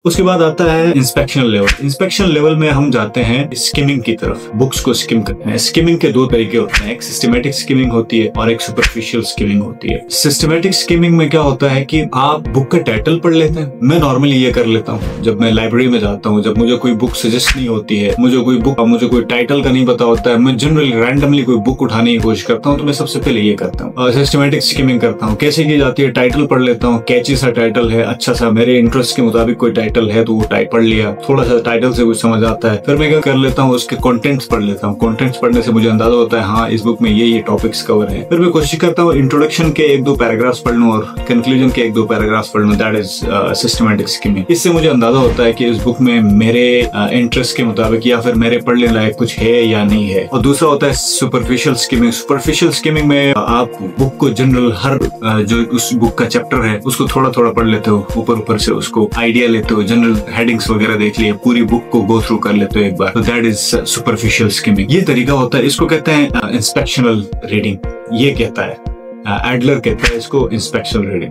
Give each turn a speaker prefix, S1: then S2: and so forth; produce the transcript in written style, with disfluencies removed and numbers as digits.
S1: उसके बाद आता है इंस्पेक्शन लेवल। इंस्पेक्शन लेवल में हम जाते हैं स्किमिंग की तरफ, बुक्स को स्किम करते हैं। स्किमिंग के दो तरीके होते हैं, एक सिस्टमेटिक स्किमिंग होती है और एक सुपरफिशियल स्किमिंग होती है। सिस्टमेटिक स्किमिंग में क्या होता है कि आप बुक का टाइटल पढ़ लेते हैं। मैं नॉर्मली ये कर लेता हूँ जब मैं लाइब्रेरी में जाता हूँ, जब मुझे कोई बुक सजेस्ट नहीं होती है, मुझे कोई टाइटल का नहीं पता होता है, मैं जनरली रैंडमली कोई बुक उठाने की कोशिश करता हूँ, तो मैं सबसे पहले ये करता हूँ, सिस्टमेटिक स्किमिंग करता हूँ। कैसे की जाती है, टाइटल पढ़ लेता हूँ, कैची सा टाइटल है, अच्छा सा मेरे इंटरेस्ट के मुताबिक कोई टाइटल है तो वो पढ़ लिया, थोड़ा सा टाइटल से कुछ समझ आता है। फिर मैं क्या कर लेता हूँ, उसके कंटेंट्स पढ़ लेता हूँ। कंटेंट्स पढ़ने से मुझे अंदाजा होता है हाँ इस बुक में ये टॉपिक्स कवर है। फिर मैं कोशिश करता हूँ इंट्रोडक्शन के 1-2 पैराग्राफ्स पढ़ लूं और कंक्लूजन के 1-2 पैराग्राफ्स पढ़ लूं। That is systematic skimming. इससे मुझे अंदाजा होता है कि इस बुक में मेरे इंटरेस्ट के मुताबिक या फिर मेरे पढ़ने लायक कुछ है या नहीं है। और दूसरा होता है सुपरफिशियल स्किमिंग। सुपरफिशियल स्किमिंग में आप बुक को जनरल हर जो उस बुक का चैप्टर है उसको थोड़ा थोड़ा पढ़ लेते हो, ऊपर से उसको आइडिया लेते हो, जनरल हेडिंग्स वगैरह देख लिए, पूरी बुक को गो थ्रू कर लेते हो एक बार। तो दैट इज सुपरफिशियल स्किमिंग। ये तरीका होता है, इसको कहते हैं इंस्पेक्शनल रीडिंग। ये कहता है एडलर कहता है इसको इंस्पेक्शनल रीडिंग।